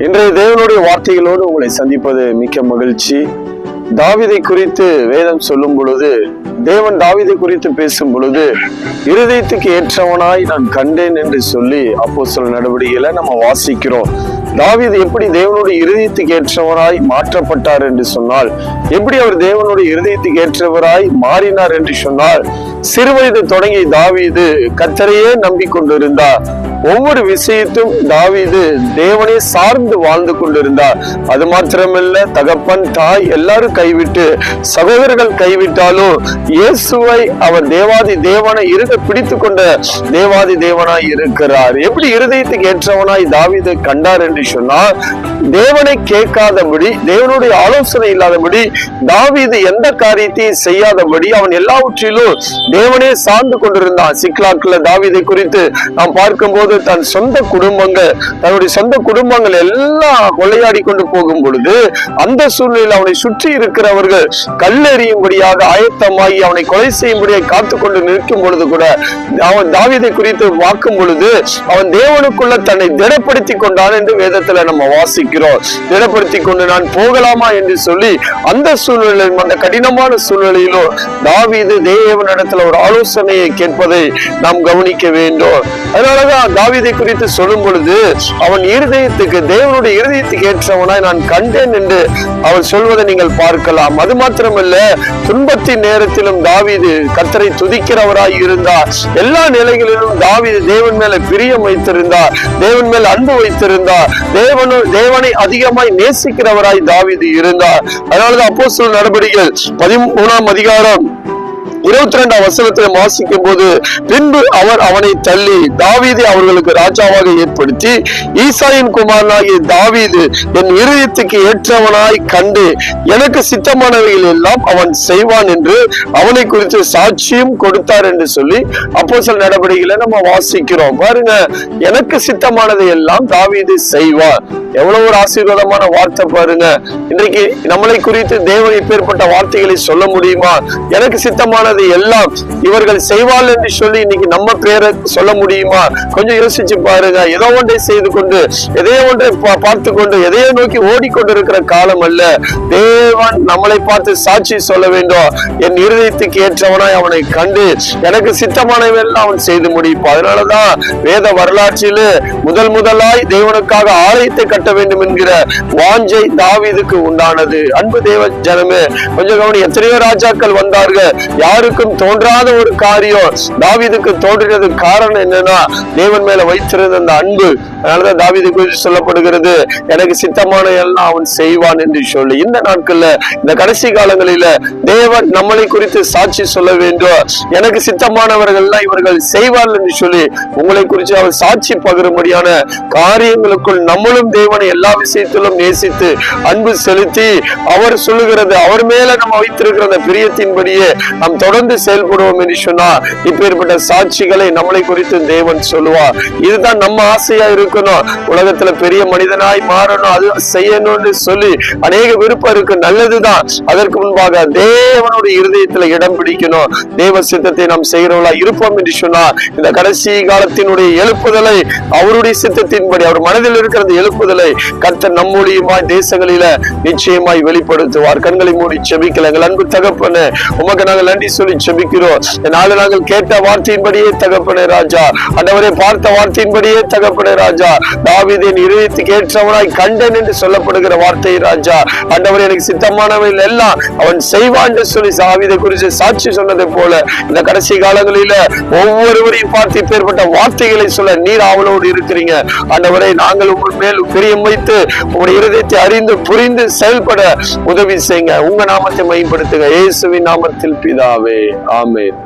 இன்றைய தேவனுடைய வார்த்தைகளோடு உங்களை சந்திப்பது மிக்க மகிழ்ச்சி. தாவீதை குறித்து வேதம் சொல்லும் பொழுது, தேவன் தாவீதை குறித்து பேசும் பொழுது, இருதயத்துக்கு ஏற்றவனாய் நான் கண்டேன் என்று சொல்லி அப்போஸ்தலர் நடவடிக்கையில நம்ம வாசிக்கிறோம். தாவீது எப்படி தேவனுடைய இருதயத்துக்கு ஏற்றவராய் மாற்றப்பட்டார் என்று சொன்னால், எப்படி அவர் தேவனுடைய இருதயத்துக்கு ஏற்றவராய் மாறினார் என்று சொன்னால், சிறுவயது தொடங்கி தாவீது கர்த்தரையே நம்பிக்கொண்டிருந்தார். ஒவ்வொரு விஷயத்தும் தாவீது தேவனை சார்ந்து வாழ்ந்து கொண்டிருந்தார். அது மாத்திரமல்ல, தகப்பன் தாய் எல்லாரும் கைவிட்டு, சகோதரர்கள் கைவிட்டாலும் இயேசுவை அவர் தேவாதி தேவனை இருக பிடித்து கொண்ட தேவாதி தேவனாய் இருக்கிறார். எப்படி இருதயத்துக்கு ஏற்றவனாய் தாவீது கண்டார் என்று சொன்னால், தேவனை கேட்காதபடி, தேவனுடைய ஆலோசனை இல்லாதபடி, தாவீது எந்த காரியத்தையும் செய்யாதபடி அவன் எல்லாவற்றிலும் தேவனே சார்ந்து கொண்டிருந்தான். சிக்லாக்ல தாவீதை குறித்து நாம் பார்க்கும்போது, தன் சொந்த குடும்பங்கள், தன்னுடைய சொந்த குடும்பங்கள் எல்லாம் கொள்ளையாடி கொண்டு போகும் பொழுது, அந்த சூழ்நிலையில் அவனை சுற்றி இருக்கிறவர்கள் கல்லெறியும்படியாக ஆயத்தமாகி அவனை கொலை செய்யும்படியாக காத்து கொண்டு நிற்கும் பொழுது கூட, அவன் தாவீதை குறித்து பார்க்கும் பொழுது அவன் தேவனுக்குள்ள தன்னை திடப்படுத்தி கொண்டான் என்று வேதத்துல நம்ம வாசிக்கிறோம். திடப்படுத்தி கொண்டு நான் போகலாமா என்று சொல்லி அந்த சூழ்நிலையிலும், அந்த கடினமான சூழ்நிலையிலும் தாவீது தேவனிடத்துல ஒரு ஆலோசனையை கேட்பதை நாம் கவனிக்க வேண்டும். அதனாலதான் தாவீதை குறித்து சொல்லும் பொழுது, அவன் இருதயத்துக்கு, தேவனுடைய இருதயத்துக்கு ஏற்றவனாய் நான் கண்டேன் என்று அவர் சொல்வதை நீங்கள் பார்க்கலாம். அது மாத்திரமல்ல, துன்பத்தின் நேரத்திலும் தாவீது கர்த்தரை துதிக்கிறவராய் இருந்தார். எல்லா நிலைகளிலும் தாவீது தேவன் மேல பிரியம் வைத்திருந்தார், தேவன் மேல் அன்பு வைத்திருந்தார், தேவனை அதிகமாய் நேசிக்கிறவராய் தாவீது இருந்தார். அதனாலதான் அப்போஸ்தலர் நடபடிகள் 13ஆம் அதிகாரம் 22ஆம் வசனத்தை வாசிக்கும் போது, பின்பு அவர் அவனை தள்ளி தாவீதை அவர்களுக்கு ராஜாவாக ஏற்படுத்தி, ஈசாயின் குமாரனாகிய தாவீது என் இருதயத்துக்கு ஏற்றவனாய் கண்டு எனக்கு சித்தமானவைகள் எல்லாம் அவன் செய்வான் என்று அவனை குறித்து சாட்சியும் கொடுத்தார் என்று சொல்லி அப்போஸ்தலர் நடபடிகளை நம்ம வாசிக்கிறோம். பாருங்க, எனக்கு சித்தமானதை எல்லாம் தாவீது செய்வார். எவ்வளவு ஒரு ஆசீர்வாதமான வார்த்தை பாருங்க. இன்றைக்கு நம்மளை குறித்து தேவன் இப்பேற்பட்ட வார்த்தைகளை சொல்ல முடியுமா? எனக்கு சித்தமான எல்லாம் இவர்கள் செய்வாள் என்று சொல்லி இன்னைக்கு நம்ம பேரை சொல்ல முடியுமா? கொஞ்சம் யோசிச்சு பாருங்க. ஏதோ ஒன்றை செய்து கொண்டு, எதையோ ஒன்றை பார்த்து கொண்டு, எதையோ நோக்கி ஓடிக்கொண்டிருக்கிற காலம் அல்ல. தேவன் நம்மளை பார்த்து சாட்சி சொல்ல வேண்டும். என் இருதயத்துக்கு ஏற்றவனாய் அவனை கண்டு எனக்கு சித்தமானவெல்லாம் அவன் செய்து முடிப்பான். அதனாலதான் வேத வரலாற்றில் முதலாய் தேவனுக்காக ஆலயத்தை கட்ட வேண்டும் என்கிற வாஞ்சை தாவீதுக்கு உண்டானது. அன்பு தேவ ஜனமே, கொஞ்சம் கவனி. எத்தனையோ ராஜாக்கள் வந்தார்கள், யாருக்கும் தோன்றாத ஒரு காரியம் தாவீதுக்கு தோன்றினது. காரணம் என்னன்னா, தேவன் மேல வைத்திருந்த அந்த அன்பு. அதனாலதான் தாவீது குறித்து சொல்லப்படுகிறது, எனக்கு சித்தமான எல்லாம் அவன் செய்வான் என்று சொல்லி. இந்த நாட்கள்ல, இந்த கடைசி காலங்களில தேவன் நம்மளை குறித்து சாட்சி சொல்ல வேண்டும். எனக்கு சித்தமானவர்கள் இவர்கள் செய்வார்கள் என்று சொல்லி உங்களை குறித்து அவர் சாட்சி பகிரும்படியான காரியங்களுக்குள் நம்மளும் தேவனை எல்லா விஷயத்திலும் நேசித்து அன்பு செலுத்தி, அவர் சொல்லுகிறது, அவர் மேல நம்ம வைத்திருக்கிற அந்த பிரியத்தின்படியே நாம் தொடர்ந்து செயல்படுவோம் என்று சொன்னார். இப்பேற்பட்ட சாட்சிகளை நம்மளை குறித்து தேவன் சொல்லுவார். இதுதான் நம்ம ஆசையா இருக்கணும். உலகத்துல பெரிய மனிதனாய் மாறணும், அது செய்யணும்னு சொல்லி அநேக விருப்பம் இருக்கு, நல்லதுதான். அதற்கு முன்பாக தேவனுடைய இருதயத்துல இடம் பிடிக்கணும். தேவ சித்தத்தை நாம் செய்கிறவர்களா இருப்போம் என்று சொன்னார். இந்த கடைசி காலத்தினுடைய எழுப்புதலை அவருடைய சித்தத்தின்படி, அவர் மனதில் இருக்கிற எழுப்புதலை கர்த்தர் நம்முடையமாய் தேசங்களில நிச்சயமாய் வெளிப்படுத்துவார். கண்களை மூடி செபிக்கல. எங்கள் அன்பு தகப்பனே, உமக்கு நாங்கள் நன்றி சொல்லி செபிக்கிறோம். நாளை நாங்கள் கேட்ட வார்த்தையின்படியே தகப்பனே ராஜா, ஆண்டவரே பார்த்த வார்த்தையின்படியே தகப்பனே ராஜா, தாவீதின் இருதயத்துக்கு ஏற்றவனாய் கண்டேன் என்று சொல்லப்படுகிற வார்த்தை ராஜா, ஆண்டவரே எனக்கு சித்தமானவைகள் எல்லாம் அவன் செய்வான் என்று சொல்லி தாவீதை குறித்து சாட்சி சொன்னதை போல இந்த கடைசி காலங்களில ஒவ்வொருவரையும் பார்த்து இப்பேற்பட்ட வார்த்தைகளை சொல்ல நீர் ஆவலோடு இருக்கிறீங்க. ஆண்டவரே, நாங்கள் உங்கள் மேல் பிரியம் வைத்து உங்களுடைய இருதயத்தை அறிந்து புரிந்து செயல்பட உதவி செய்யுங்க. உங்க நாமத்தை மேம்படுத்துங்க. இயேசுவின் நாமத்தில் பிதாவே, ஆமென்.